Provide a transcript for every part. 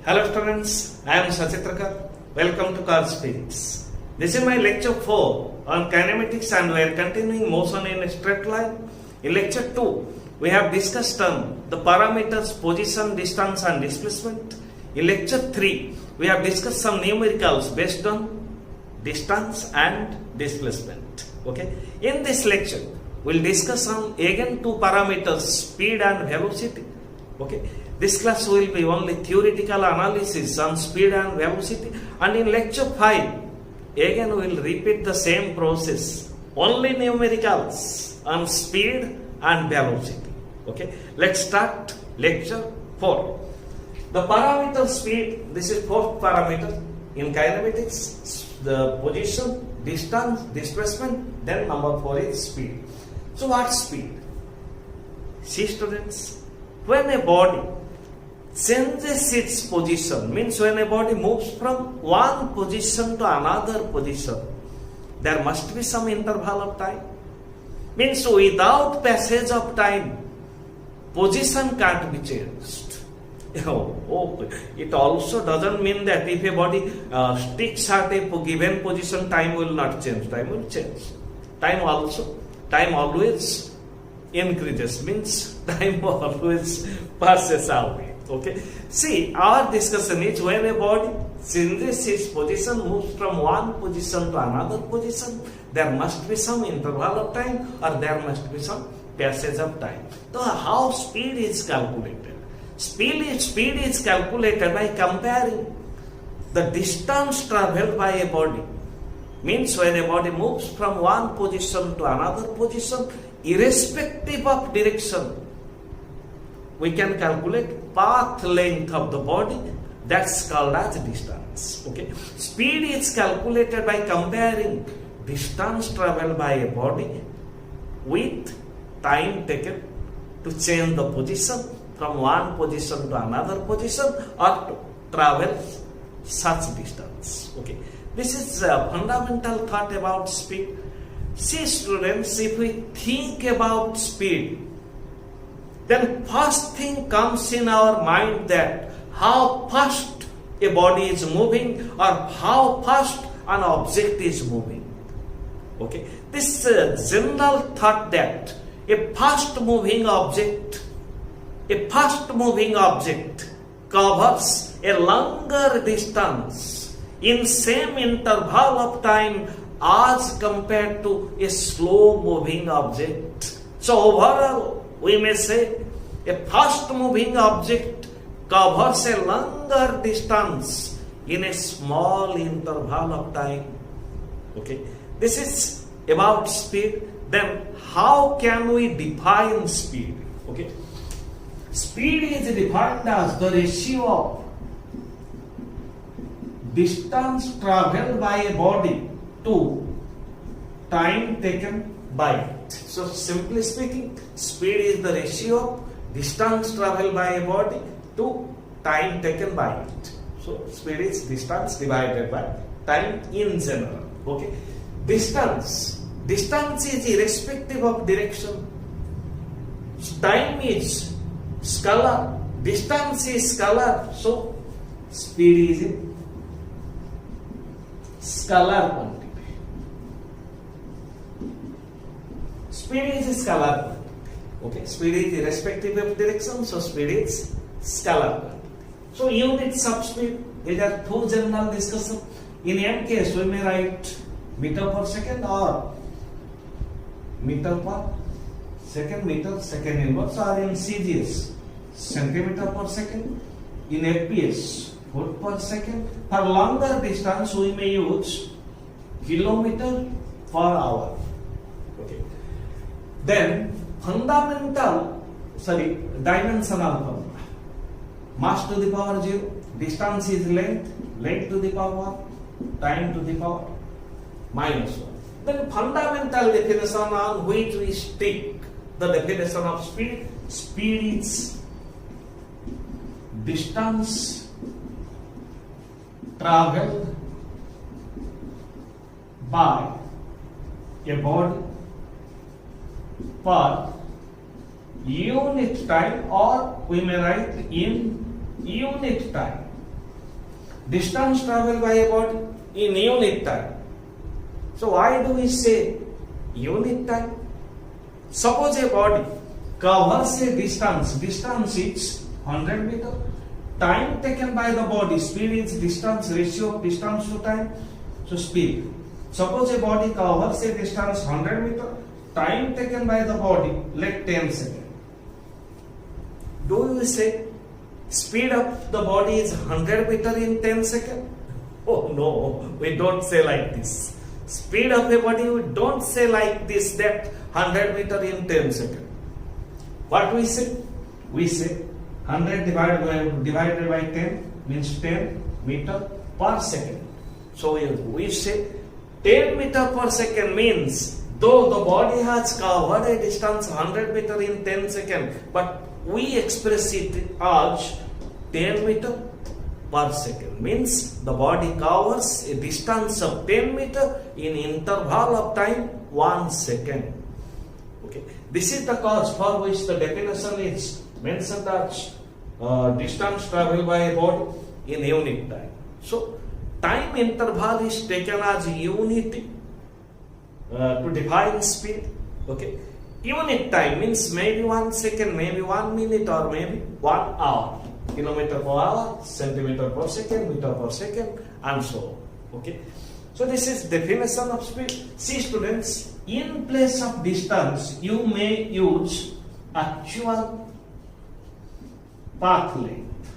Hello students, I am Sachitrakar. Welcome to Car Speeds. This is my lecture 4 on kinematics and we are continuing motion in a straight line. In lecture 2, we have discussed on the parameters position, distance and displacement. In lecture 3, we have discussed some numericals based on distance and displacement. Okay. In this lecture, we will discuss on again two parameters, speed and velocity. Okay. This class will be only theoretical analysis on speed and velocity, and in lecture 5 again we will repeat the same process, only numericals on speed and velocity. Okay, let's start lecture 4. The parameter speed, this is fourth parameter in kinematics, the position, distance, displacement, then number 4 is speed. So what's speed? See students, when a body changes its position, means when a body moves from one position to another position, there must be some interval of time. Means without passage of time, position can't be changed. It also doesn't mean that if a body sticks at a given position, time will not change. Time will change. Time always increases, means time always passes away. Okay. See, our discussion is when a body changes its position, moves from one position to another position, there must be some interval of time or there must be some passage of time. So how speed is calculated? Speed is calculated by comparing the distance travelled by a body. Means when a body moves from one position to another position, irrespective of direction, we can calculate path length of the body, that's called as distance. Okay. Speed is calculated by comparing distance travelled by a body with time taken to change the position from one position to another position or to travel such distance. Okay. This is a fundamental thought about speed. See students, if we think about speed, then first thing comes in our mind that how fast a body is moving or how fast an object is moving. Okay, this general thought that a fast moving object covers a longer distance in same interval of time as compared to a slow moving object. So overall, we may say a fast moving object covers a longer distance in a small interval of time. Okay, this is about speed. Then how can we define speed? Okay, speed is defined as the ratio of distance travelled by a body to time taken by it. So simply speaking, speed is the ratio of distance travelled by a body to time taken by it. So speed is distance divided by time in general. Okay. Distance is irrespective of direction. Time is scalar. Distance is scalar. So speed is a scalar quantity. Speed is a scalar quantity. Okay, speed is irrespective of direction, so speed is scalar quantity. So units of speed, these are two general discussion. In any case, we may write meter per second or meter per second, meter second inverse, or in CGS, centimeter per second, in FPS, foot per second. For longer distance, we may use kilometer per hour. Okay. Then dimensional formula. Mass to the power 0, distance is length, length to the power 1, time to the power minus 1. Then fundamental definition on which we stick the definition of speed. Speed is distance travelled by a body per unit time, or we may write in unit time. distance traveled by a body in unit time. So why do we say unit time? Suppose a body covers a distance is 100 meter. Time taken by the body, speed is distance, ratio of distance to time, so speed. Suppose a body covers a distance 100 meter, time taken by the body, let 10 seconds. Do you say speed of the body is 100 meter in 10 seconds? Oh no, we don't say like this. Speed of a body, we don't say like this, that 100 meter in 10 seconds. What we say? We say 100 divided by 10 means 10 meter per second. So we say 10 meter per second means though the body has covered a distance 100 meter in 10 seconds, but we express it as 10 meter per second. Means the body covers a distance of 10 meter in interval of time 1 second. Okay. This is the cause for which the definition is mentioned as distance traveled by a body in unit time. So time interval is taken as unit to define speed. Okay. Unit time means maybe 1 second, maybe 1 minute, or maybe 1 hour. Kilometer per hour, centimeter per second, meter per second, and so on. Okay. So this is definition of speed. See students, in place of distance, you may use actual path length.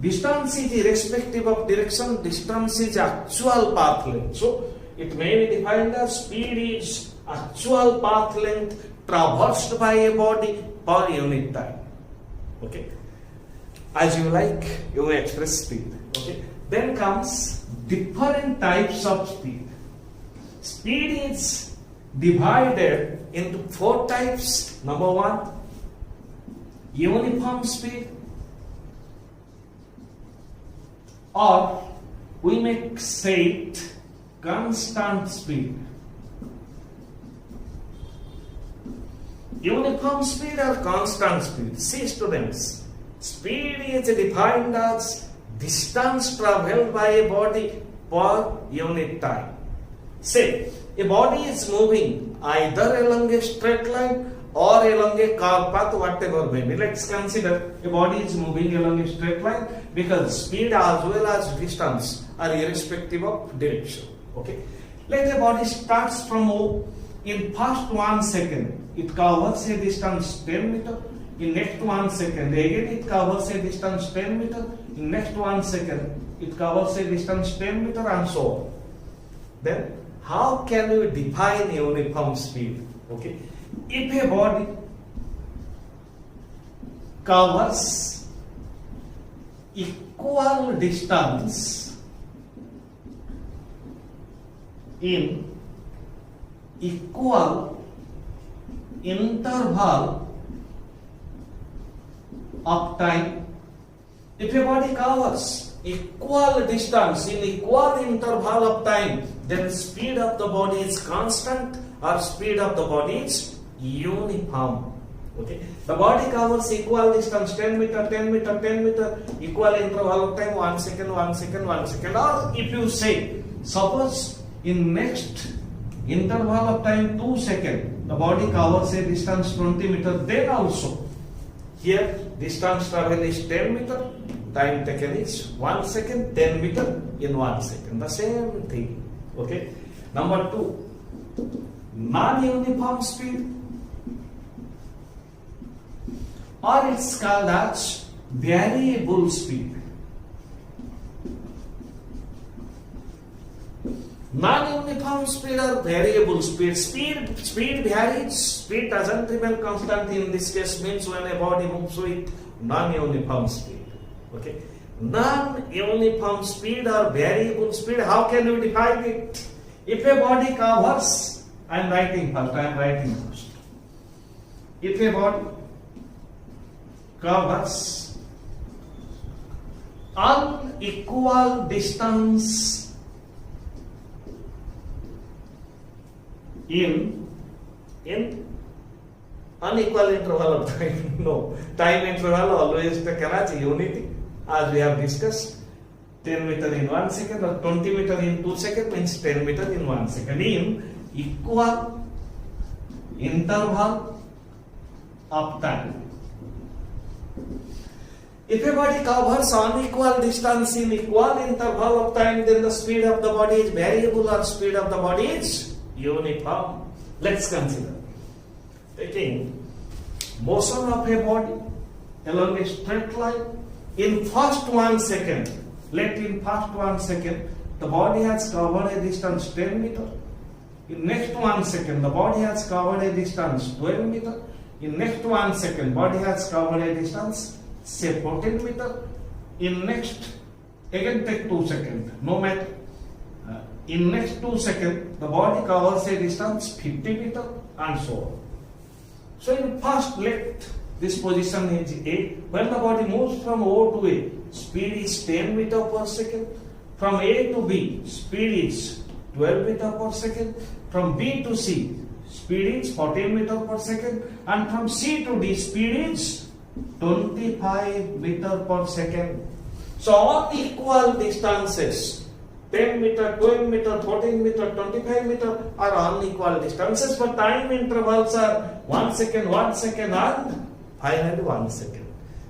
Distance is irrespective of direction, distance is actual path length. So it may be defined as speed is actual path length traversed by a body per unit time. Okay. As you like, you may express speed. Okay. Then comes different types of speed. Speed is divided into 4 types. Number 1, uniform speed, or we may say it constant speed. Uniform speed or constant speed. See students, speed is defined as distance traveled by a body per unit time. Say, a body is moving either along a straight line or along a curved path, whatever may be. Let's consider a body is moving along a straight line because speed as well as distance are irrespective of direction. Okay. Let a body starts from O. In first 1 second, it covers a distance 10 meter. In next 1 second, again it covers a distance 10 meter. In next 1 second, it covers a distance 10 meter, and so on. Then, how can we define uniform speed? Okay. If a body covers equal distance in equal interval of time, if a body covers equal distance in equal interval of time, then speed of the body is constant or speed of the body is uniform. Okay. The body covers equal distance 10 meter, 10 meter, 10 meter, equal interval of time 1 second, 1 second, 1 second. Or if you say, suppose in next interval of time 2 seconds, the body covers a distance 20 meter, then also here distance travel is 10 meter, time taken is 1 second, 10 meter in 1 second. The same thing. Okay. Number 2, non-uniform speed, or it's called as variable speed. Non-uniform speed or variable speed. Speed varies. Speed doesn't remain constant. In this case means when a body moves with non-uniform speed. Okay. Non-uniform speed or variable speed. How can you define it? If a body covers, I am writing first. If a body covers unequal distance in unequal interval of time. No, time interval always taken as unity. as we have discussed, 10 meter in 1 second or 20 meter in 2 seconds means 10 meter in 1 second in equal interval of time. If a body covers unequal distance in equal interval of time, then the speed of the body is variable or speed of the body is uniform. Let's consider taking motion of a body along a straight line in first 1 second. Let in first 1 second the body has covered a distance 10 meter. In next 1 second the body has covered a distance 12 meter. In next 1 second body has covered a distance say 14 meter. In next, again take 2 seconds, no matter. In next 2 seconds the body covers a distance 50 meter and so on. So in first let this position is A. When the body moves from O to A, speed is 10 meter per second. From A to B, speed is 12 meter per second. From B to C, speed is 14 meter per second. And from C to D, speed is 25 meter per second. So all equal distances, 10 meter, 12 meter, 14 meter, 25 meter are unequal distances, but time intervals are 1 second, 1 second and finally 1 second.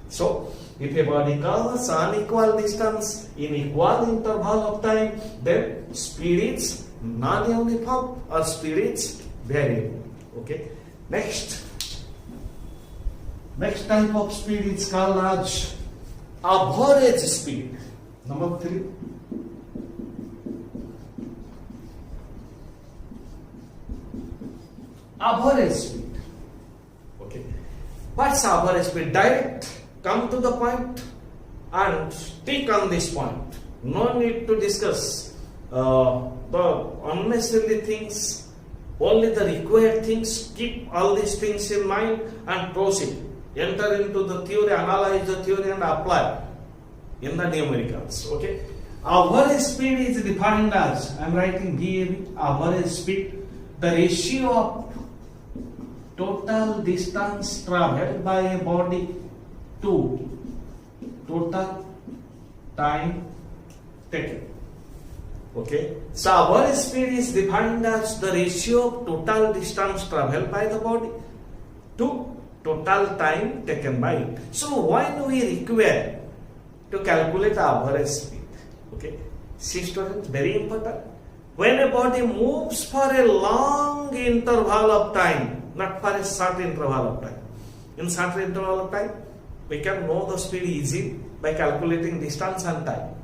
So if a body covers unequal distance in equal interval of time, then speed is non-uniform or speed is variable. Okay. Next type of speed is called as average speed. Number 3. Average speed. Okay. What's average speed? Direct. Come to the point and stick on this point. No need to discuss the unnecessary things. Only the required things. Keep all these things in mind and proceed. Enter into the theory, analyze the theory and apply in the numericals. Okay. Average speed is defined as, I am writing VAB, average speed, the ratio of total distance travelled by a body to total time taken. Okay. So average speed is defined as the ratio of total distance travelled by the body to total time taken by it. So why do we require to calculate average speed? Okay. See students, very important. When a body moves for a long interval of time, not for a short interval of time. In short interval of time, we can know the speed easily by calculating distance and time.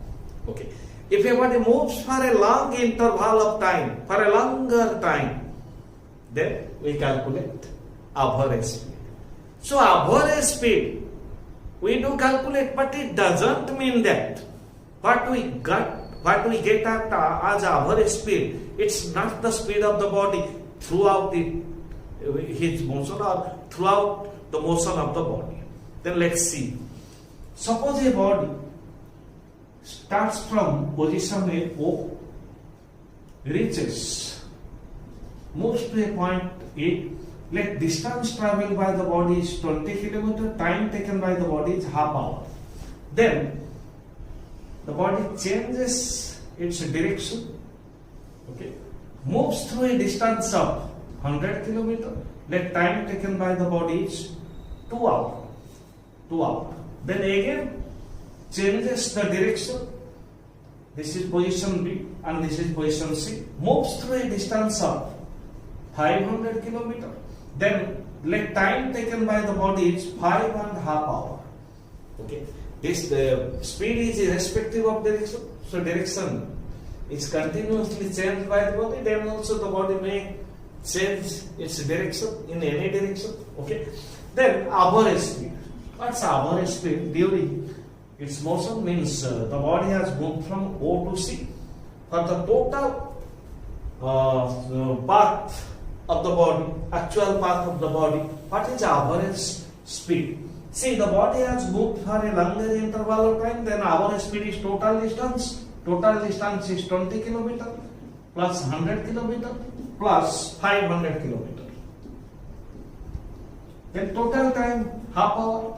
Okay. If a body moves for a long interval of time, for a longer time, then we calculate average speed. So average speed we do calculate, but it doesn't mean that what we get at as average speed, it's not the speed of the body throughout his motion or throughout the motion of the body. Then let's see. Suppose a body starts from position A, O, reaches, moves to a point A. Let distance travelled by the body is 20 km, time taken by the body is half hour. Then the body changes its direction, okay, moves through a distance of 100 km, let time taken by the body is 2 hours. 2 hours. Then again changes the direction. This is position B and this is position C. Moves through a distance of 500 km. Then let time taken by the body is 5.5 hours. Okay. This the speed is irrespective of direction. So direction is continuously changed by the body. Then also the body may change its direction in any direction. Okay. Then average speed. What's average speed? During its motion means the body has moved from O to C. For the total path of the body, actual path of the body, what is average speed? See, the body has moved for a longer interval of time, then average speed is total distance. Total distance is 20 km plus 100 km plus 500 km. Then total time half hour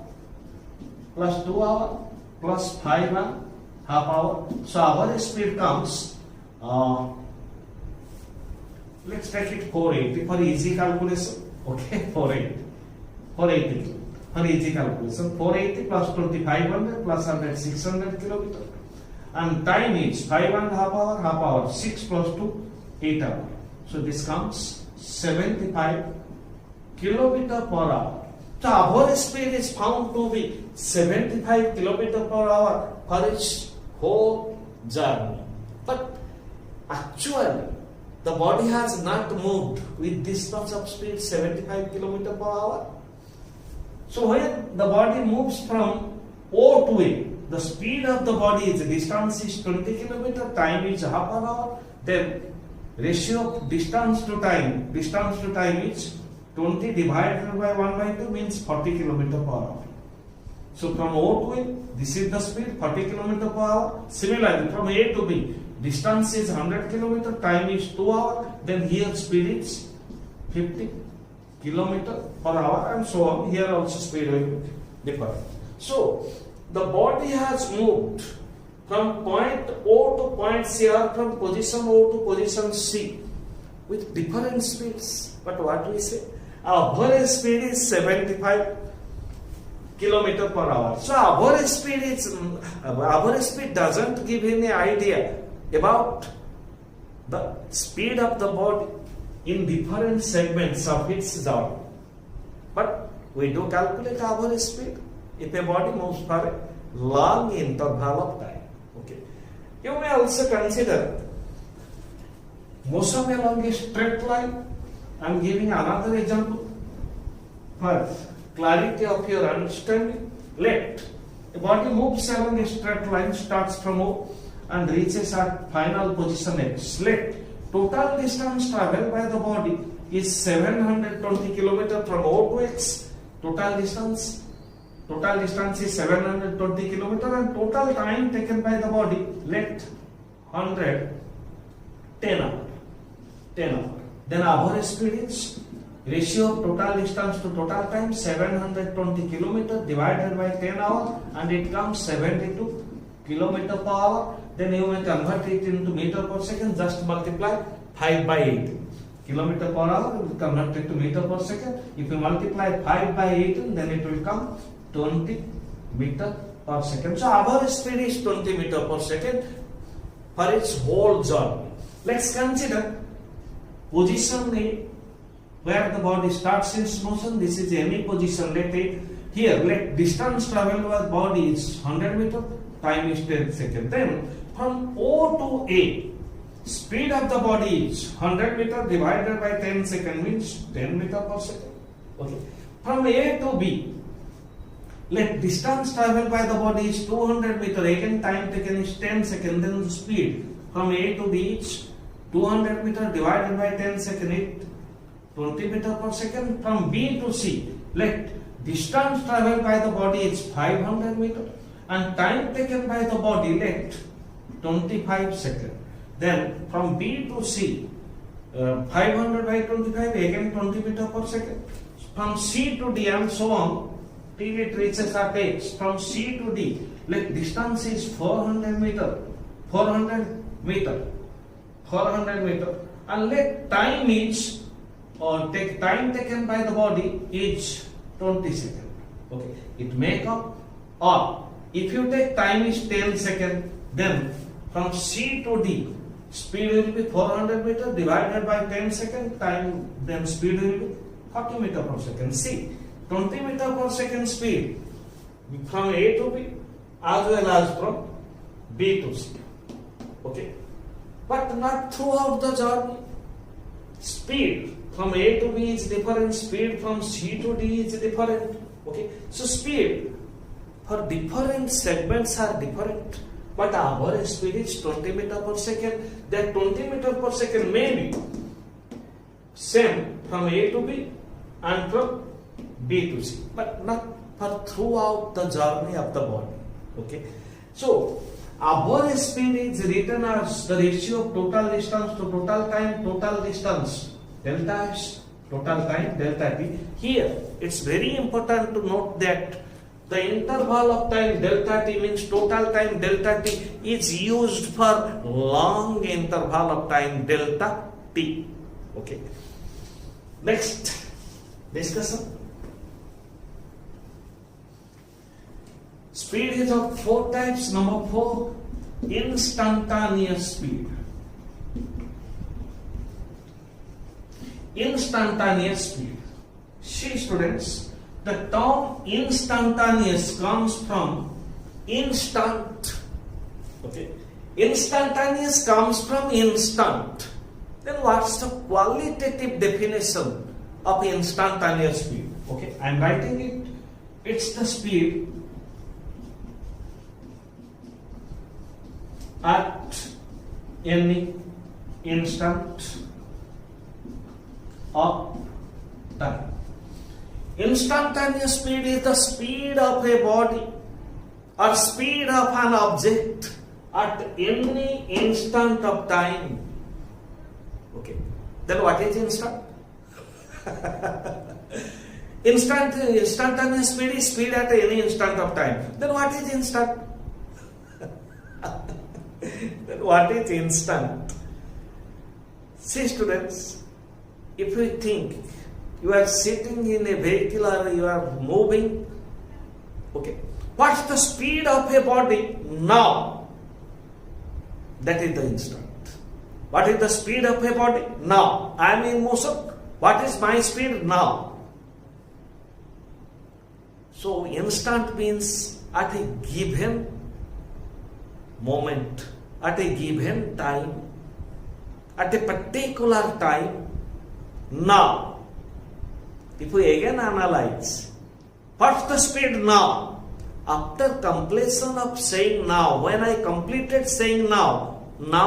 plus 2 hours plus phi 1 half hour. So our speed comes, let's take it 480 for easy calculation. Okay, 480 for easy calculation. 480 plus 2500 plus 100, 600 kilometer. And time is phi 1 half hour, 6 plus 2, 8 hour. So this comes 75 kilometer per hour. So our speed is found to be 75 kilometer per hour for its whole journey. But actually, the body has not moved with this much of speed, 75 kilometer per hour. So when the body moves from O to A, the speed of the body is, distance is 20 kilometer, time is half an hour, then ratio of distance to time is 20 divided by 1 by 2 means 40 kilometer per hour. So from O to A, this is the speed, 40 kilometer per hour. Similarly, from A to B, distance is 100 kilometer, time is 2 hours, then here speed is 50 kilometer per hour and so on. Here also speed will be different. So the body has moved from point O to point C or from position O to position C with different speeds. But what we say? Our speed is 75 kilometer per hour. So our speed doesn't give any idea about the speed of the body in different segments of its journey. But we do calculate our speed if a body moves for a long interval of time. Okay. You may also consider motion along a straight line. I am giving another example for clarity of your understanding. Let a body moves along a straight line, starts from O and reaches at final position X. Let total distance traveled by the body is 720 km from O to X. Total distance is 720 km and total time taken by the body, let 10 hours. Then our speed is ratio of total distance to total time, 720 km divided by 10 hours and it comes 72 km per hour. Then you may convert it into meter per second, just multiply 5 by 8. Kilometer per hour will convert it to meter per second. If you multiply 5 by 8, then it will come 20 meter per second. So our speed is 20 meter per second for its whole journey. Let's consider position A, where the body starts its motion. This is any position. Let distance traveled by body is 100 meter, time is 10 seconds. Then from O to A, speed of the body is 100 meter divided by 10 seconds means 10 meter per second. Okay. From A to B, let distance traveled by the body is 200 meter. Again, time taken is 10 seconds. Then the speed from A to B is 200 meter divided by 10 seconds, 20 meter per second. From B to C, let distance traveled by the body is 500 meter and time taken by the body let 25 seconds. Then from B to C, 500 by 25, again 20 meter per second. From C to D and so on till it reaches at X. From C to D, let distance is 400 meter and let time is time taken by the body is 20 seconds. Okay, it make up, or if you take time is 10 seconds, then from C to D, speed will be 400 meter divided by 10 seconds time, then speed will be 40 meter per second. See, 20 meter per second speed from A to B as well as from B to C. Okay, but not throughout the journey. Speed from A to B is different, speed from C to D is different. Okay, so speed for different segments are different, but our speed is 20 meter per second. That 20 meter per second may be same from A to B and from B to C, but not for throughout the journey of the body. Okay, so our speed is written as the ratio of total distance to total time. Total distance delta S, total time delta T. Here it's very important to note that The interval of time delta t means total time delta t is used for long interval of time delta t. Okay. Next discussion. Speed is of 4 types. Number 4, instantaneous speed. Instantaneous speed. See students, the term instantaneous comes from instant. Okay. Instantaneous comes from instant. Then what's the qualitative definition of instantaneous speed? Okay, I am writing it. It's the speed at any instant of time. Instantaneous speed is the speed of a body or speed of an object at any instant of time. Okay. Then what is instant? Instantaneous speed is speed at any instant of time. Then what is instant? Then what is instant? See students, if you think you are sitting in a vehicle or you are moving, okay, what's the speed of a body now? That is the instant. What is the speed of a body now? I am in motion. What is my speed now? So instant means at a given moment, at a given time, at a particular time, now. If we again analyze, what's the speed now? After completion of saying now, when I completed saying now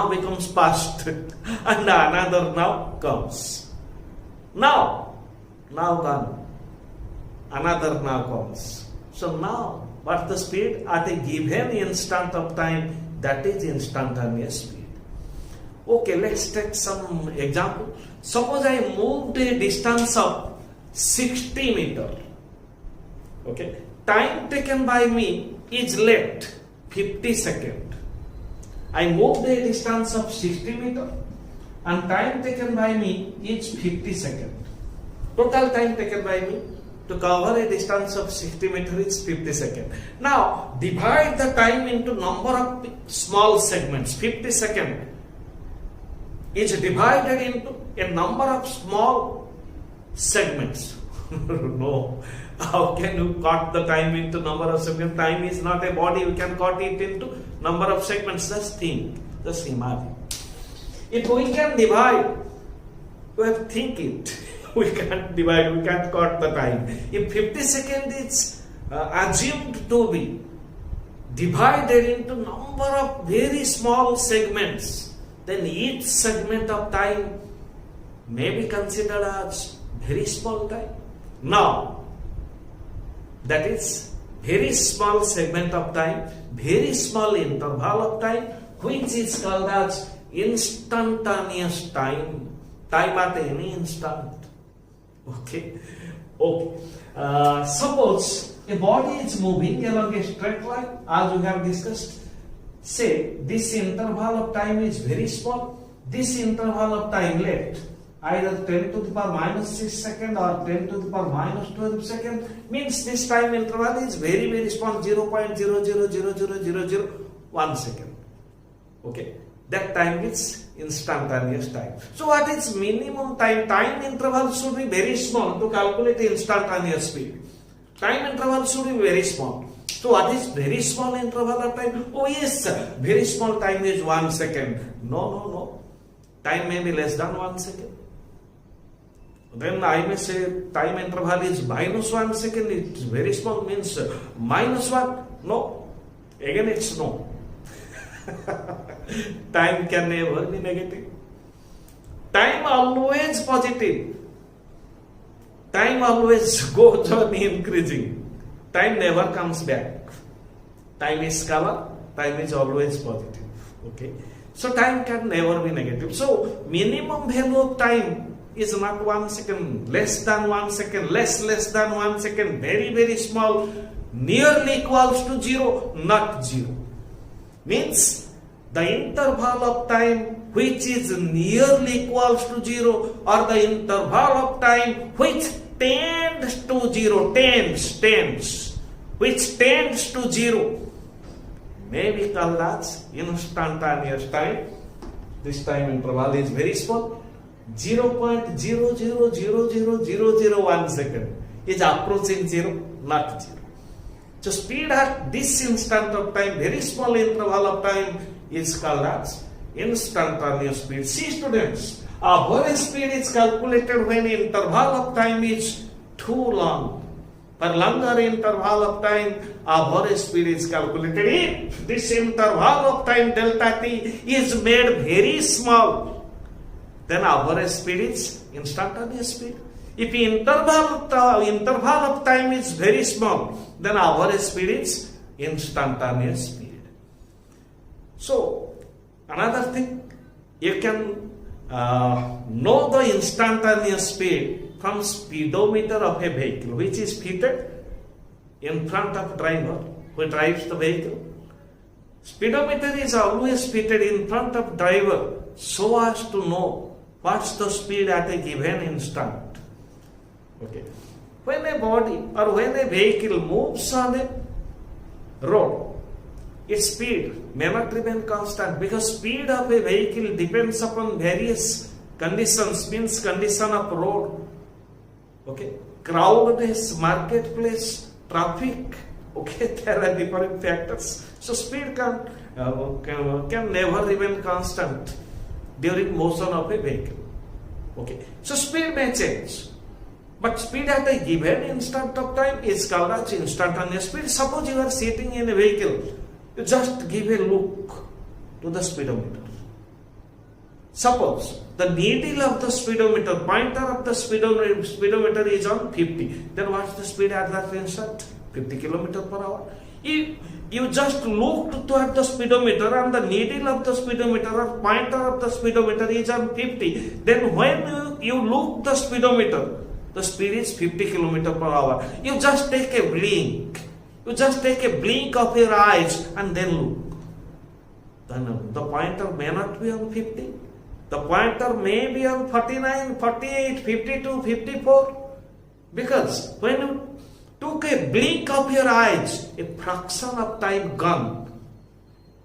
becomes past and another now comes. Now gone. Another now comes. So now, what's the speed? At a given instant of time, that is instantaneous speed. Okay, let's take some example. Suppose I moved a distance of 60 meter. Okay, time taken by me is left 50 seconds. I moved a distance of 60 meter and time taken by me is 50 seconds. Total time taken by me to cover a distance of 60 meter is 50 seconds. Now divide the time into number of small segments. 50 seconds is divided into a number of small segments. No. How can you cut the time into number of segments? Time is not a body. You can cut it into number of segments. Just think. Just imagine. If we can divide, we have to think it. We can't divide. We can't cut the time. If 50 seconds is assumed to be divided into number of very small segments, then each segment of time may be considered as very small time. Now, that is very small segment of time, very small interval of time, which is called as instantaneous time. Time at any instant. Okay. Suppose a body is moving along a straight line, as we have discussed. Say this interval of time is very small. This interval of time left, either 10 to the power minus 6 second or 10 to the power minus 12 second, means this time interval is very, very small, 0.00000001 second. Okay, that time is instantaneous time. So what is minimum time? Time interval should be very small to calculate the instantaneous speed. Time interval should be very small. So what is very small interval of time? Oh yes, very small time is 1 second. No. Time may be less than 1 second. Then I may say time interval is minus 1 second. It's very small, means minus 1. No. Again it's no. Time can never be negative. Time always positive. Time always goes on increasing. Time never comes back. Time is scalar. Time is always positive. Okay. So time can never be negative. So minimum value of time is not 1 second, less than 1 second, less than 1 second, very, very small. nearly equals to 0, not 0. Means the interval of time which is nearly equals to 0 or the interval of time which tends to 0, which tends to 0 may be called as instantaneous time. This time interval is very small, 0.000001 second is approaching 0, not 0. So speed at this instant of time, very small interval of time, is called as instantaneous speed. See students, average speed is calculated when interval of time is too long. For longer interval of time, average speed is calculated. If this interval of time delta t is made very small, then average speed is instantaneous speed. If interval of time is very small, then average speed is instantaneous speed. So another thing, you can know the instantaneous speed from speedometer of a vehicle, which is fitted in front of driver who drives the vehicle. Speedometer is always fitted in front of driver so as to know what's the speed at a given instant. Okay. When a body or when a vehicle moves on a road, its speed may not remain constant because speed of a vehicle depends upon various conditions, means condition of road. Okay, crowdedness, marketplace, traffic. Okay, there are different factors. So speed can never remain constant during motion of a vehicle. Okay, so speed may change, but speed at a given instant of time is called as instantaneous speed. Suppose you are sitting in a vehicle, you just give a look to the speedometer. Suppose the needle of the speedometer, pointer of the speedometer is on 50. Then what's the speed at that instant? 50 km per hour. If you just looked at the speedometer and the needle of the speedometer or pointer of the speedometer is on 50, then when you look the speedometer, the speed is 50 km per hour. You just take a blink. You just take a blink of your eyes and then look. Then the pointer may not be on 50. The pointer may be on 49, 48, 52, 54. Because when you took a blink of your eyes, a fraction of time gone,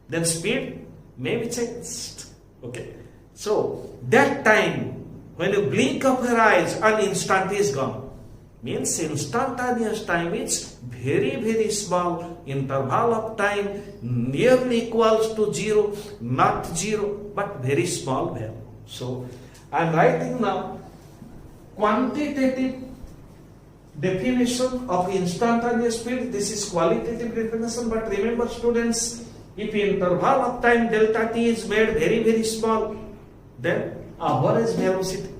then speed may be changed. Okay. So that time, when you blink of your eyes, an instant is gone. Means instantaneous time is very, very small interval of time, nearly equals to 0, not 0, but very small value. So I am writing now quantitative definition of instantaneous speed. This is qualitative definition, but remember students, if interval of time delta t is made very, very small, then average velocity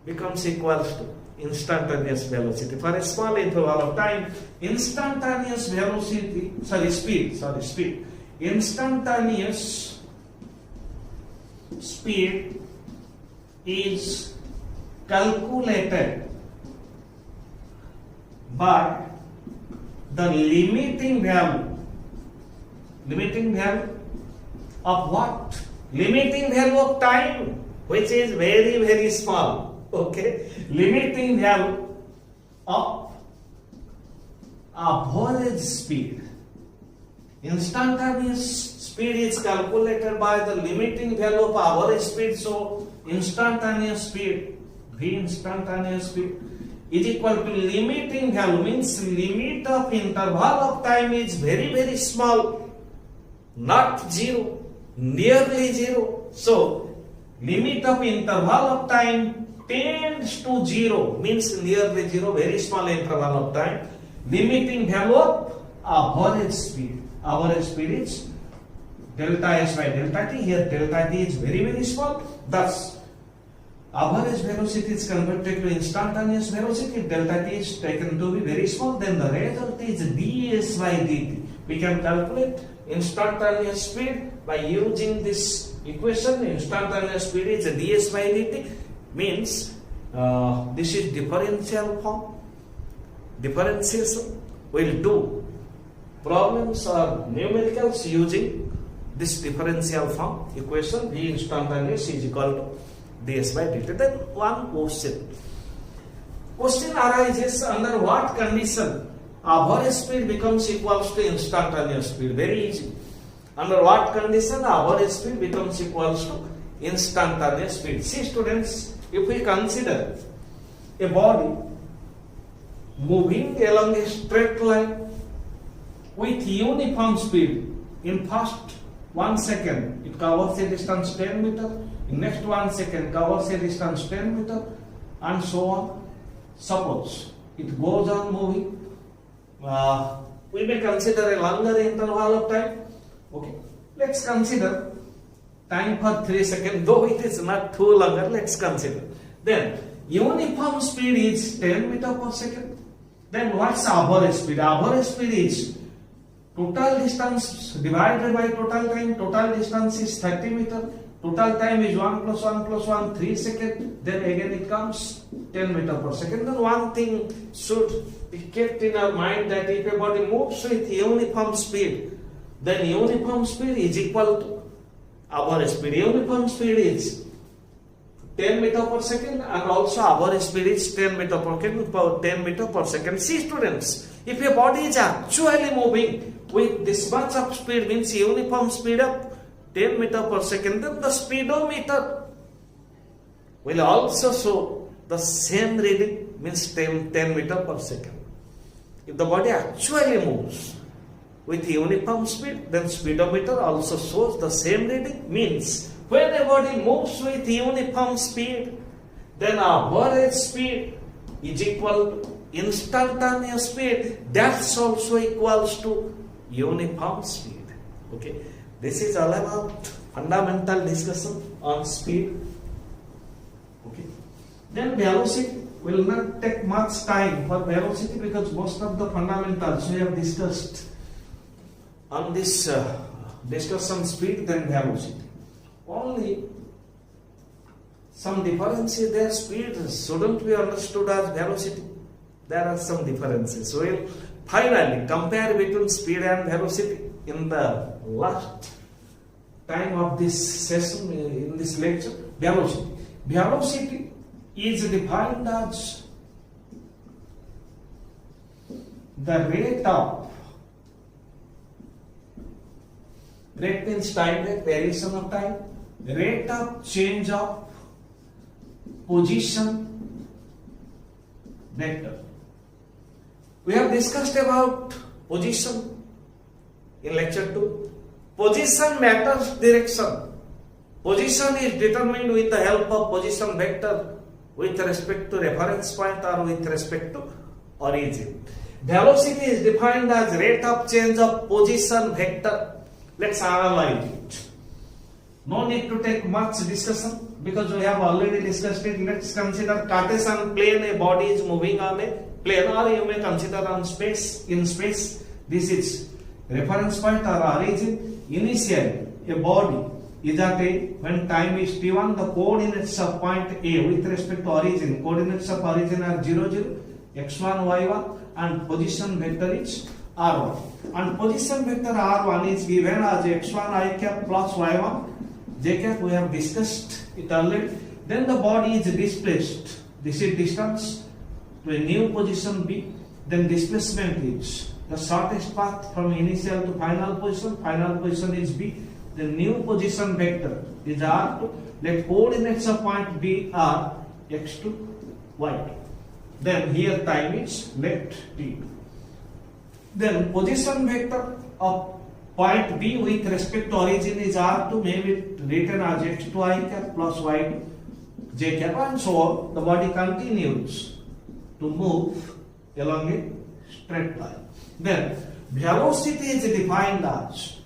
becomes equals to instantaneous velocity. For a small interval of time, instantaneous velocity, speed. Instantaneous speed is calculated by the limiting value of what? Limiting value of time, which is very, very small. Okay, limiting value of average speed. Instantaneous speed is calculated by the limiting value of average speed. So instantaneous speed, V instantaneous speed, is equal to limiting value, means limit of interval of time is very, very small, not 0, nearly 0. So limit of interval of time tends to 0, means nearly 0, very small interval of time. Limiting value of average speed. Average speed is delta S by delta t. Here delta t is very, very small. Thus, average velocity is converted to instantaneous velocity. Delta t is taken to be very small. Then the result is ds by dt. We can calculate instantaneous speed by using this equation. Instantaneous speed is ds by dt. Means this is differential form. Differentiation will do problems or numericals using this differential form equation. V instantaneous is equal to ds by dt. Then one question. Question arises, under what condition average speed becomes equals to instantaneous speed? Very easy. Under what condition average speed becomes equals to instantaneous speed? See students, if we consider a body moving along a straight line with uniform speed, in first 1 second it covers a distance 10 meter, in next 1 second covers a distance 10 meter, and so on. Suppose it goes on moving, we may consider a longer interval of time. Okay, let's consider time for 3 seconds, though it is not too longer, let's consider. Then uniform speed is 10 meter per second. Then what's average speed? Average speed is total distance divided by total time. Total distance is 30 meter. Total time is 1 plus 1 plus 1, 3 seconds. Then again it comes 10 meter per second. Then one thing should be kept in our mind, that if a body moves with uniform speed, then uniform speed is equal to average speed. Uniform speed is 10 meter per second, and also average speed is 10 meter per second. See students, if a body is actually moving with this much of speed, means uniform speed of 10 meter per second, then the speedometer will also show the same reading, means 10 meter per second. If the body actually moves with uniform speed, then speedometer also shows the same reading. Means when a body moves with uniform speed, then average speed is equal to instantaneous speed. That's also equals to uniform speed. Okay, this is all about fundamental discussion on speed. Okay, then velocity. Will not take much time for velocity, because most of the fundamentals we have discussed on this discussion speed, then velocity. Only some differences there. Speed shouldn't be understood as velocity. There are some differences. So we'll finally compare between speed and velocity in the last time of this session, in this lecture. Velocity. Velocity is defined as the rate means time rate, variation of time, rate of change of position vector. We have discussed about position in lecture 2. Position matters direction. Position is determined with the help of position vector with respect to reference point or with respect to origin. Velocity is defined as rate of change of position vector. Let's analyze it. No need to take much discussion, because we have already discussed it. Let's consider Cartesian plane. A body is moving on a plane, or you may consider on space. In space, this is reference point or origin. Initially, a body is at A. When time is t1, the coordinates of point A with respect to origin, coordinates of origin are 0, 0, x1, y1, and position vector is r1. And position vector r1 is given as x1 I cap plus y1 j cap. We have discussed it already. Then the body is displaced. This is distance to a new position B. Then displacement is the shortest path from initial to final position. Final position is B. The new position vector is r2. Let coordinates of point B are x2, y2. Then here time is let t2. Then position vector of point B with respect to origin is r2, may be written as x2 I cap plus y2 j cap, and so on. The body continues to move along a straight line. Then velocity is defined as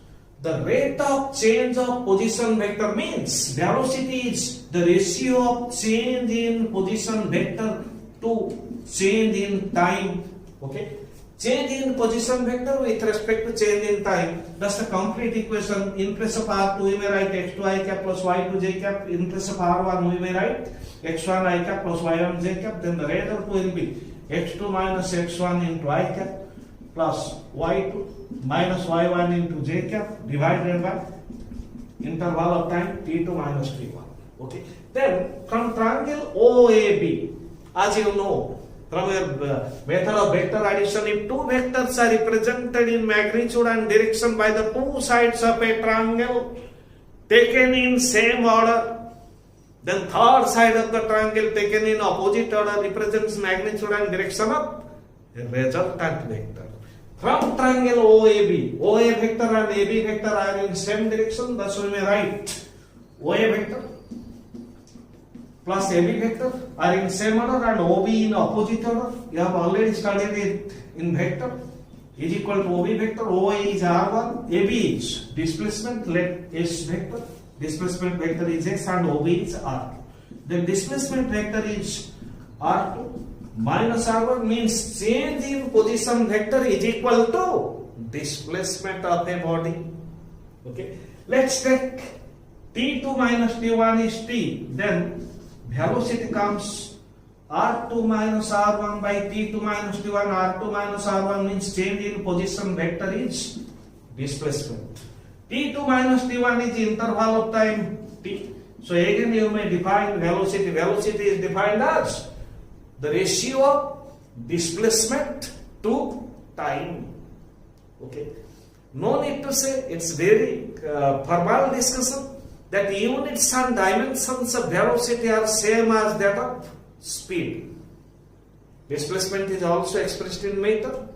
the rate of change of position vector. Means velocity is the ratio of change in position vector to change in time. Okay, change in position vector with respect to change in time. That's the complete equation. In place of r2 we may write x2 I cap plus y2 j cap. In place of r1 we may write x1 I cap plus y1 j cap. Then the rate of 2 will be x2 minus x1 into I cap plus y2 minus y1 into j cap divided by interval of time t2 minus t1. Okay. Then from triangle OAB, as you know, from your method of vector addition, if two vectors are represented in magnitude and direction by the two sides of a triangle taken in same order, then third side of the triangle taken in opposite order represents magnitude and direction of a resultant vector. From triangle OAB, OA vector and AB vector are in same direction, thus we may write OA vector plus AB vector are in same order and OB in opposite order. You have already studied it in vector. Is equal to OB vector, OA is R1, AB is displacement, let S vector, displacement vector is S and OB is R2. Then displacement vector is R2 minus R1 means change in position vector is equal to displacement of a body. Okay. Let's take T2 minus T1 is T, then velocity comes R2 minus R1 by T2 minus T1. R2 minus R1 means change in position vector is displacement. T2 minus T1 is interval of time T. So again you may define velocity. Velocity is defined as the ratio of displacement to time. Okay. No need to say, it's very formal discussion that units and dimensions of velocity are same as that of speed. Displacement is also expressed in meter.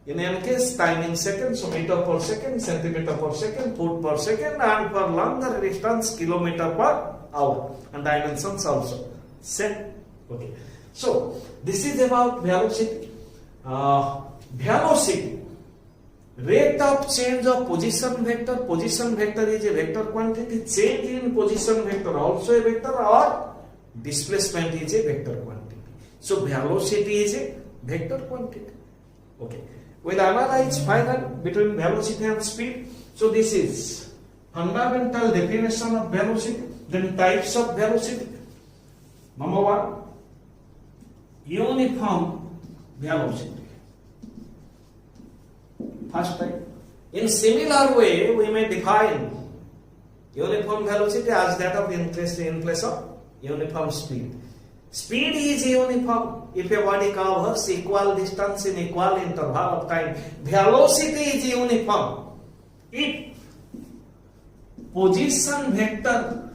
In any case, time in seconds, so meter per second, centimeter per second, foot per second, and for longer distance, kilometer per hour. And dimensions also same. Okay. So this is about velocity. Velocity, rate of change of position vector. Position vector is a vector quantity. Change in position vector also a vector, or displacement is a vector quantity. So velocity is a vector quantity. Okay. We'll analyze finally between velocity and speed. So this is fundamental definition of velocity. Then types of velocity. Number one, uniform velocity. First type. In similar way, we may define uniform velocity as that of in place of uniform speed. Speed is uniform if a body covers equal distance in equal interval of time. Velocity is uniform if position vector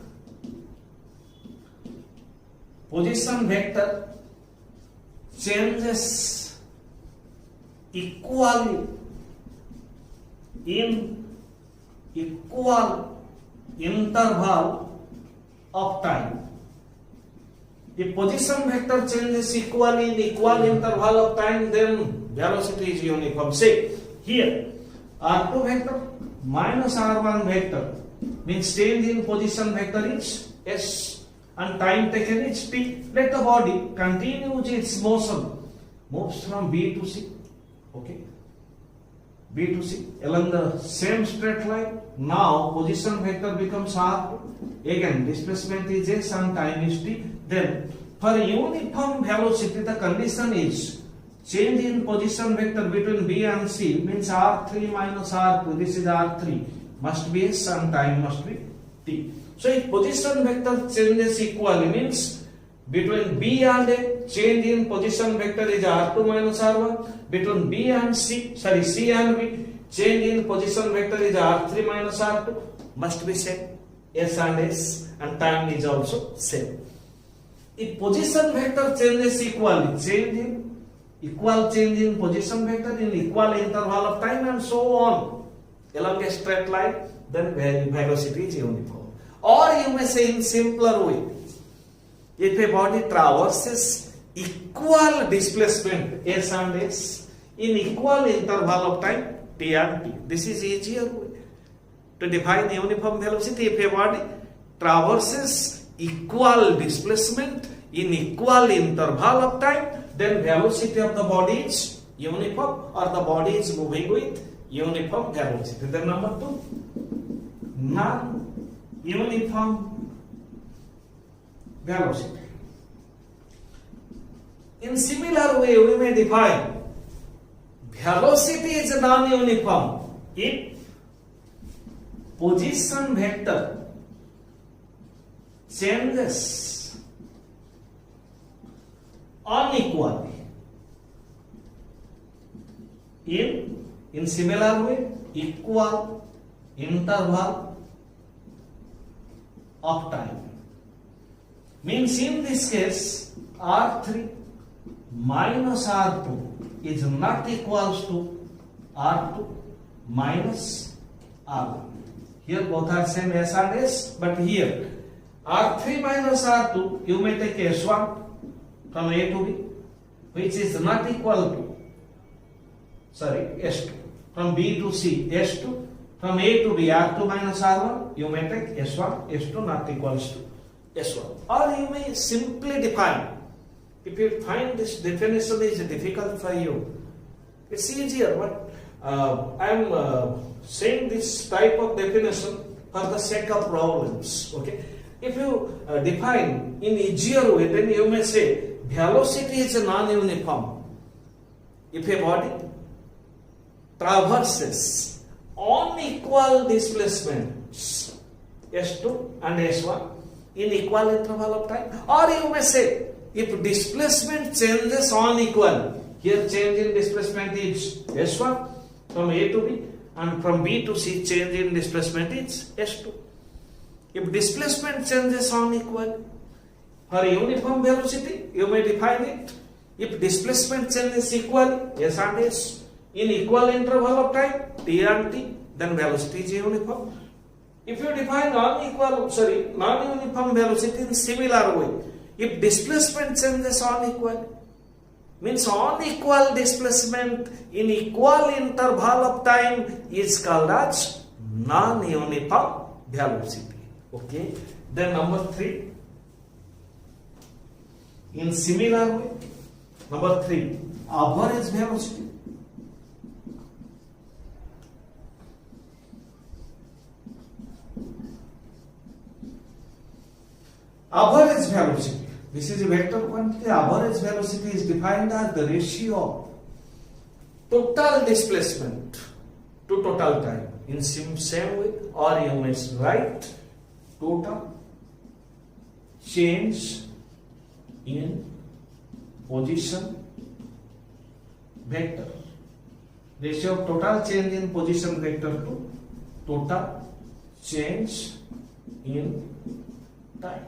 changes equally in equal interval of time. If position vector changes equally in equal interval of time, then velocity is uniform. Say here R2 vector minus R1 vector means change in position vector is S and time taken is T. Let the body continue its motion, moves from B to C. Okay. B to C along the same straight line. Now position vector becomes R2. Again displacement is S and time is T. Then for uniform velocity the condition is change in position vector between B and C means R3 minus R2. This is R3 must be S and time must be T. So if position vector changes equally means between B and A change in position vector is R2 minus R1. Between B and C and B change in position vector is R3 minus R2 must be same. S and S and time is also same. If position vector changes equally, change in position vector in equal interval of time and so on along a straight line, then velocity is uniform. Or you may say in simpler way, if a body traverses equal displacement S and S in equal interval of time T and T. This is easier way to define uniform velocity. If a body traverses equal displacement in equal interval of time, then velocity of the body is uniform, or the body is moving with uniform velocity. Then number two, non-uniform velocity. In similar way, we may define velocity is non-uniform if position vector changes unequally. In similar way, equal interval of time. Means in this case, R3 minus R2 is not equals to R2 minus R1. Here both are same S and S, but here R3 minus R2, you may take S1 from A to B, which is not equal to, S2. From B to C, S2. From A to B, R2 minus R1, you may take S1, S2 not equals to S1. Or you may simply define. If you find this definition is difficult for you, it's easier, but I am saying this type of definition for the sake of problems. Okay. If you define in easier way, then you may say velocity is non-uniform. If a body traverses unequal displacements S2 and S1 in equal interval of time, or you may say if displacement changes unequal, here change in displacement is S1 from A to B, and from B to C change in displacement is S2. If displacement changes unequal, for uniform velocity, you may define it. If displacement changes equal, S and S, in equal interval of time, T and T, then velocity is uniform. If you define non-uniform velocity in similar way, if displacement changes unequal, means unequal displacement in equal interval of time is called as non-uniform velocity. Okay. Then number 3. In similar way, number 3, average velocity. Average velocity. This is a vector quantity. Average velocity is defined as the ratio of total displacement to total time. In same way, or you may write total change in position vector. Ratio of total change in position vector to total change in time.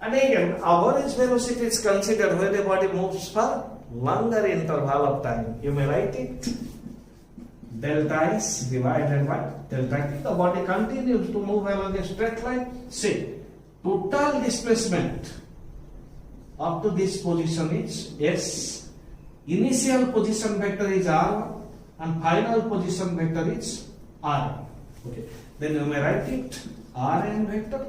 And again, average velocity is considered when the body moves for longer interval of time. You may write it. Delta S divided by delta T. The body continues to move along a straight line. Say, total displacement up to this position is S. Initial position vector is R1 and final position vector is R. Okay. Then you may write it Rn vector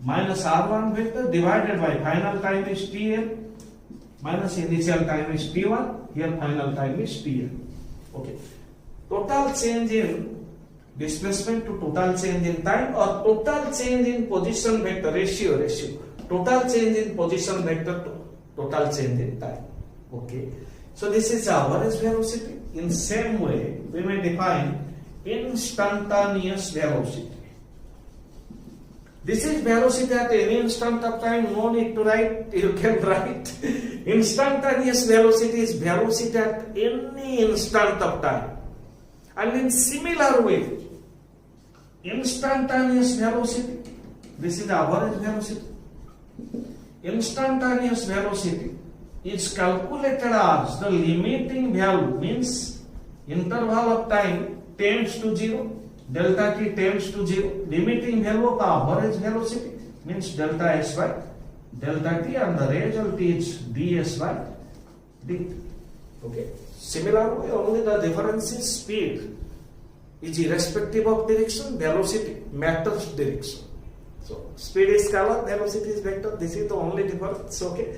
minus R1 vector divided by final time is Tn minus initial time is T1. Here final time is Tn. Okay. Total change in displacement to total change in time, or total change in position vector ratio. Total change in position vector to total change in time. Okay. So this is average velocity. In same way, we may define instantaneous velocity. This is velocity at any instant of time. No need to write. You can write. Instantaneous velocity is velocity at any instant of time. And in similar way, instantaneous velocity, this is average velocity. Instantaneous velocity is calculated as the limiting value, means interval of time tends to 0, delta t tends to 0. Limiting value of average velocity means delta s by delta t, and the result is ds by dt. Okay. Similar way, only the difference is speed is irrespective of direction. Velocity matters direction. So speed is scalar, velocity is vector. This is the only difference. Okay.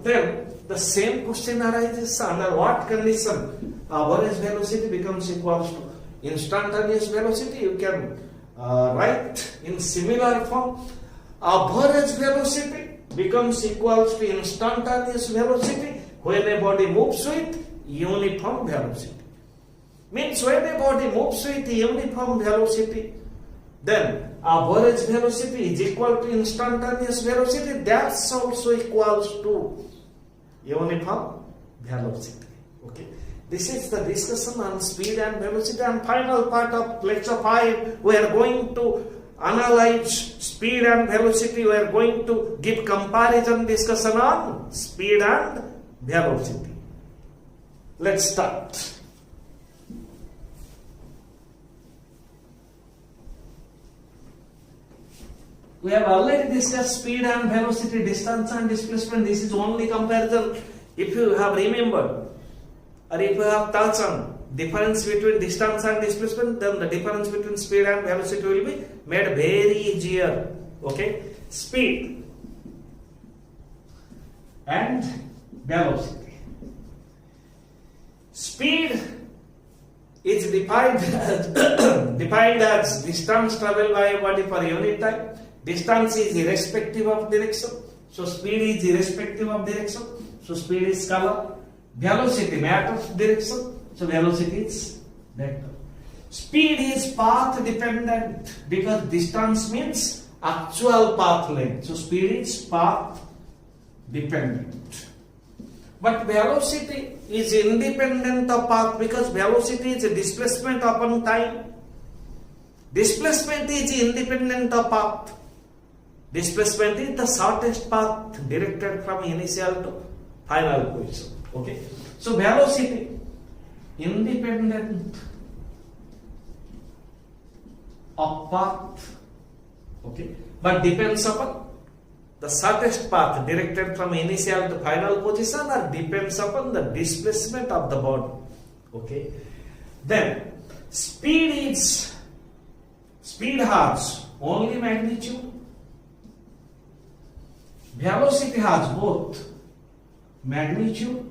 Then the same question arises under what condition average velocity becomes equals to instantaneous velocity. You can write in similar form. Average velocity becomes equals to instantaneous velocity when a body moves with uniform velocity. Means when a body moves with uniform velocity, then average velocity is equal to instantaneous velocity. That's also equals to uniform velocity. Okay. This is the discussion on speed and velocity, and final part of lecture 5 we are going to analyze speed and velocity. We are going to give comparison discussion on speed and velocity. Let's start. We have already discussed speed and velocity, distance and displacement. This is only comparison. If you have remembered or if you have touched on difference between distance and displacement, then the difference between speed and velocity will be made very easier. Okay? Speed and velocity. Speed is defined as distance traveled by a body per unit time. Distance is irrespective of direction, so speed is irrespective of direction, so speed is scalar. Velocity matters direction, so velocity is vector. Speed is path dependent because distance means actual path length, so speed is path dependent. But velocity is independent of path because velocity is a displacement upon time. Displacement is independent of path. Displacement is the shortest path directed from initial to final position. Okay. So velocity independent of path. Okay. But depends upon the shortest path directed from initial to final position, or depends upon the displacement of the body. Okay. Then speed has only magnitude. Velocity has both magnitude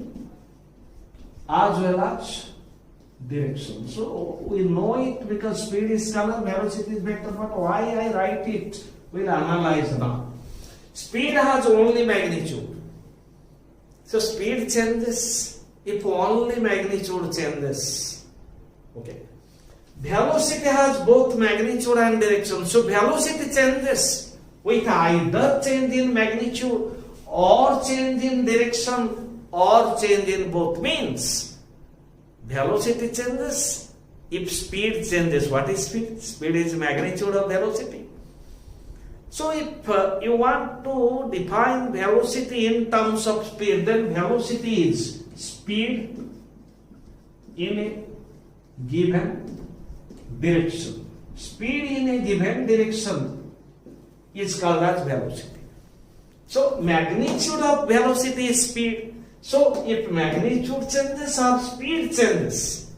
as well as direction. So we know it because speed is scalar, velocity is vector, but why I write it, we'll analyze now. Speed has only magnitude. So speed changes if only magnitude changes. Okay. Velocity has both magnitude and direction. So velocity changes with either change in magnitude or change in direction or change in both. Means velocity changes if speed changes. What is speed? Speed is magnitude of velocity. So if you want to define velocity in terms of speed, then velocity is speed in a given direction. Speed in a given direction is called as velocity. So magnitude of velocity is speed. So if magnitude changes or speed changes,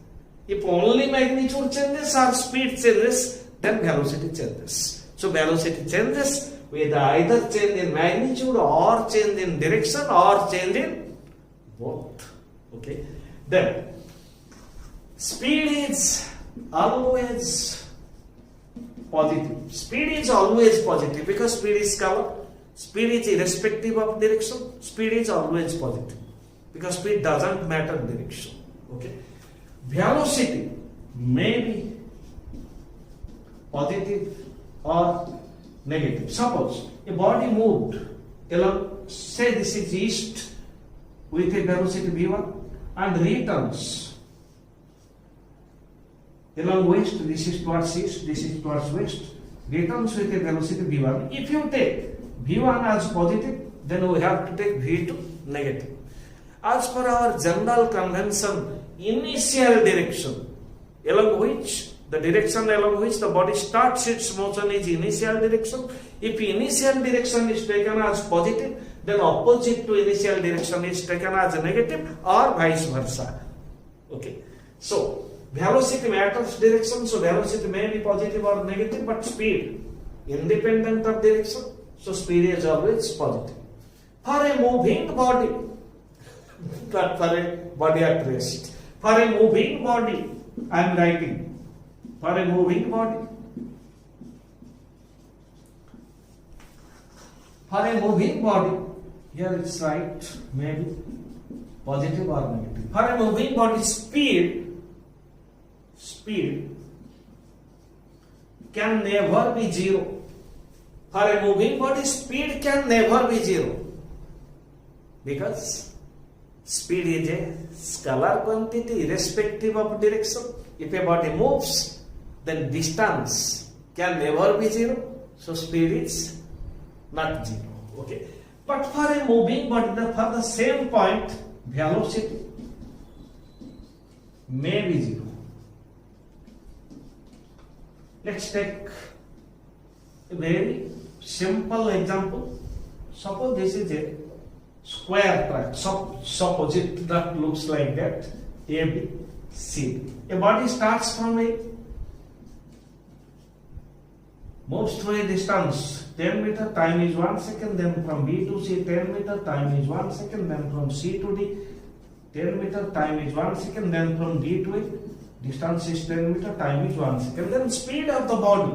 if only magnitude changes or speed changes, then velocity changes. So velocity changes with either change in magnitude or change in direction or change in both. Okay. Then speed is always positive. Speed is always positive because speed is scalar. Speed is irrespective of direction. Speed is always positive because speed doesn't matter direction. Okay. Velocity may be positive or negative. Suppose a body moved along, say this is east with a velocity v1 and returns along west, this is towards east, this is towards west, returns with a velocity v1. If you take v1 as positive, then we have to take v2 negative. As per our general convention, initial direction along which the body starts its motion is initial direction. If initial direction is taken as positive, then opposite to initial direction is taken as negative, or vice versa. Okay. So velocity matters direction, so velocity may be positive or negative, but speed independent of direction, so speed is always positive. For a moving body, not for a body at rest. For a moving body, I am writing. For a moving body, here it's right, maybe. positive or negative. For a moving body, speed can never be zero. For a moving body, speed can never be zero, because speed is a scalar quantity irrespective of direction. If a body moves, then distance can never be zero. So speed is not zero. Okay. But for a moving body, for the same point, velocity may be zero. Let's take a very simple example. Suppose this is a square track. Suppose that looks like that. A, B, C. A body starts from A, moves through a distance 10 meter, time is 1 second, then from B to C 10 meter, time is 1 second, then from C to D 10 meter, time is 1 second, then from D to E, distance is 10 meter, time is 1 second. Then speed of the body,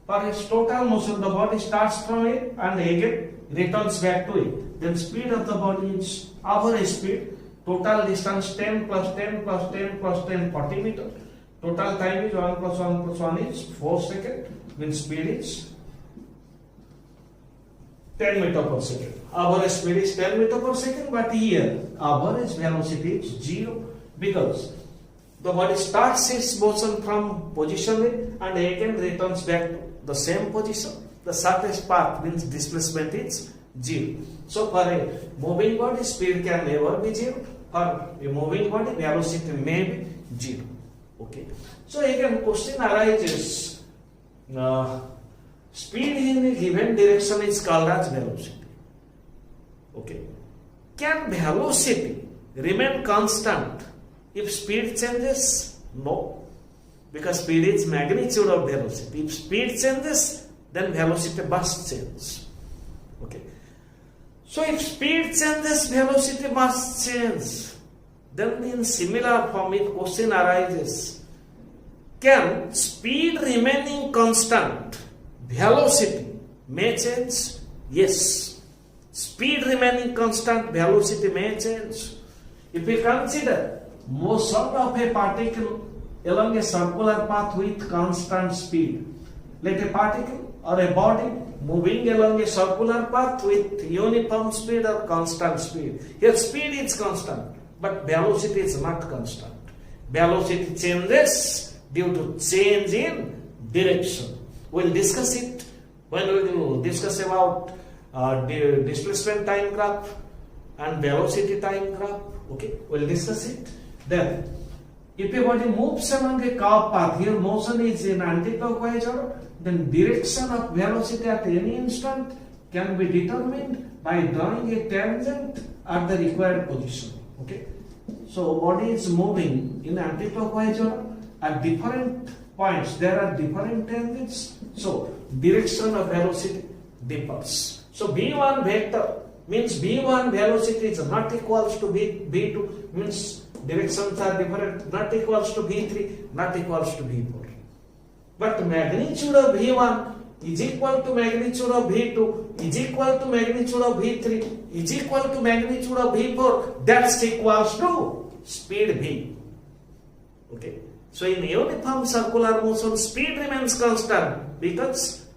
for its total motion, the body starts from A and again returns back to A. Then speed of the body is average speed, total distance 10 plus 10 plus 10 plus 10, 40 meter. Total time is 1 plus 1 plus 1 is 4 seconds, means speed is 10 meter per second. Average speed is 10 meter per second, but here average velocity is 0, because the body starts its motion from position A and again returns back to the same position. The shortest path means displacement is 0. So for a moving body, speed can never be 0. For a moving body, velocity may be 0. Okay. So again, question arises. Speed in a given direction is called as velocity. Okay. Can velocity remain constant if speed changes? No. Because speed is magnitude of velocity. If speed changes, then velocity must change. Okay. So if speed changes, velocity must change. Then in similar form, if question arises, can speed remaining constant, velocity may change? Yes. Speed remaining constant, velocity may change. If we consider motion of a particle along a circular path with constant speed, let a particle or a body moving along a circular path with uniform speed or constant speed. Here speed is constant, but velocity is not constant. Velocity changes due to change in direction. We'll discuss it when we will discuss about displacement time graph and velocity time graph. Okay, we'll discuss it. Then, if a body moves along a curved path, here motion is in anti-clockwise order, then direction of velocity at any instant can be determined by drawing a tangent at the required position. Okay, so body is moving in anti-clockwise order at different points. There are different tangents, so direction of velocity differs. So v1 vector means v1 velocity is not equals to v2, means directions are different, not equals to v3, not equals to v4. But magnitude of v1 is equal to magnitude of v2, is equal to magnitude of v3, is equal to magnitude of v4. That's equals to speed v. Okay. So in uniform circular motion, speed remains constant because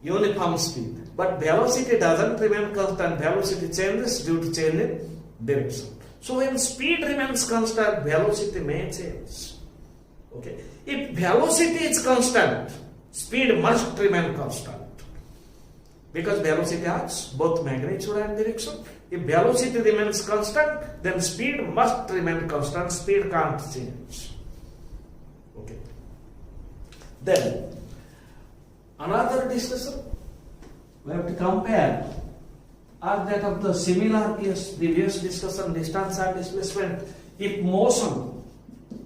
uniform speed. But velocity doesn't remain constant. Velocity changes due to change in direction. So when speed remains constant, velocity may change. Okay. If velocity is constant, speed must remain constant, because velocity has both magnitude and direction. If velocity remains constant, then speed must remain constant. Speed can't change. Okay. Then another discussion, we have to compare are that of the similar case, previous discussion, distance and displacement. If motion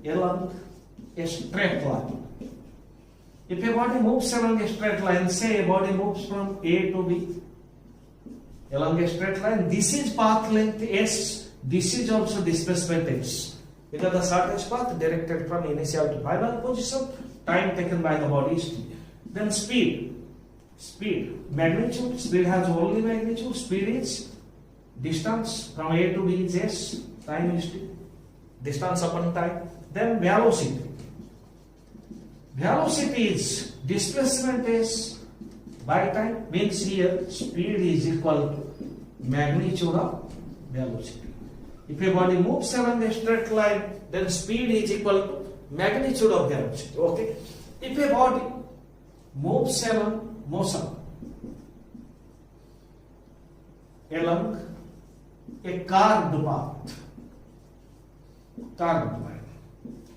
along a straight line, if a body moves along a straight line, say a body moves from A to B along a straight line, this is path length S, this is also displacement S, because the shortest path directed from initial to final position, time taken by the body is T. Then speed, magnitude, speed has only magnitude, speed is Distance from A to B is S, time is T. Distance upon time. Then velocity. Velocity is displacement is by time, means here speed is equal to magnitude of velocity. If a body moves along a straight line, then speed is equal to magnitude of velocity. Okay. If a body moves along a curved line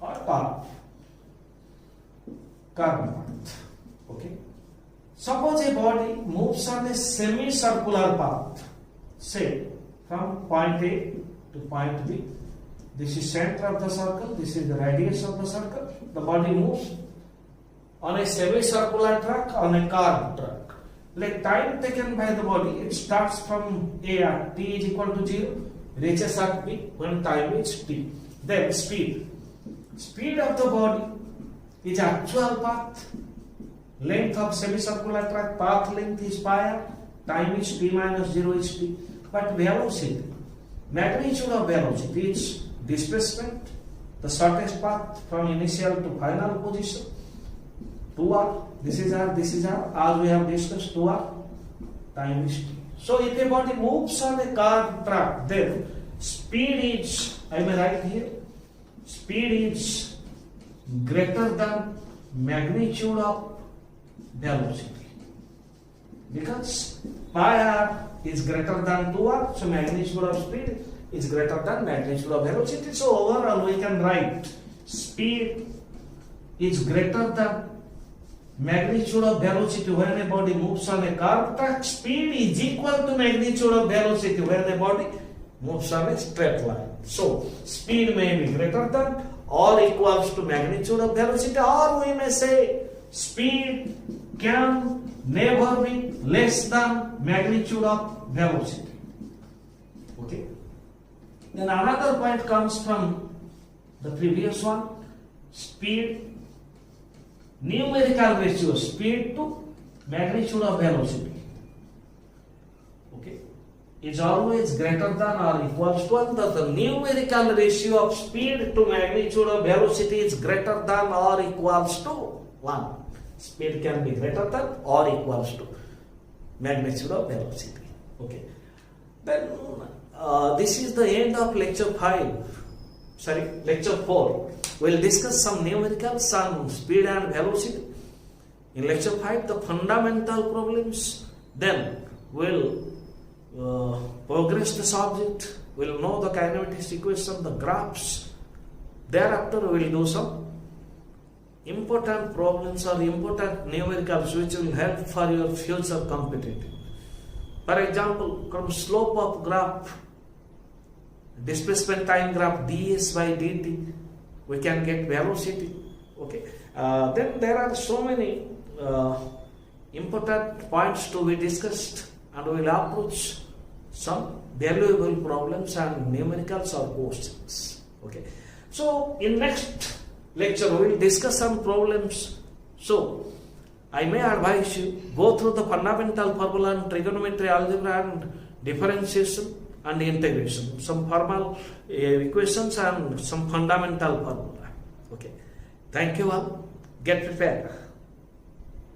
or path, curved path. Okay. Suppose a body moves on a semicircular path, say from point A to point B. This is center of the circle, this is the radius of the circle. The body moves on a semicircular track, on a curved track. Like time taken by the body, it starts from A at t is equal to 0, reaches at B when time is t. Then speed. Speed of the body is actual path. Length of semicircular track, path length is pi r, time is t minus 0 is t. But velocity, magnitude of velocity is displacement, the shortest path from initial to final position, 2r, this is r, as we have discussed, 2r, time is t. So if a body moves on a curved track, then speed is, I may write here, speed is greater than magnitude of velocity, because pi r is greater than 2r, so magnitude of speed is greater than magnitude of velocity. So overall we can write speed is greater than magnitude of velocity when a body moves on a curved track. Speed is equal to magnitude of velocity when a body moves on a straight line. So speed may be greater than or equals to magnitude of velocity, or we may say speed can never be less than magnitude of velocity. Okay. Then another point comes from the previous one. Speed, numerical ratio, speed to magnitude of velocity, okay, is always greater than or equals to 1. The numerical ratio of speed to magnitude of velocity is greater than or equals to 1. Speed can be greater than or equals to magnitude of velocity. Okay. Then this is the end of lecture 4. We'll discuss some numericals on speed and velocity. In lecture 5, the fundamental problems. Then we'll progress the subject. We'll know the kinematics equation, the graphs. Thereafter, we'll do some important problems or important numericals which will help for your future competitive. For example, from slope of graph, displacement time graph ds by dt, we can get velocity. Okay. Then there are so many important points to be discussed, and we will approach some valuable problems and numericals or questions. Okay. So in next lecture we will discuss some problems. So I may advise you go through the fundamental formula and trigonometry, algebra and differentiation and integration, some formal equations and some fundamental formula. Okay. Thank you all. Get prepared.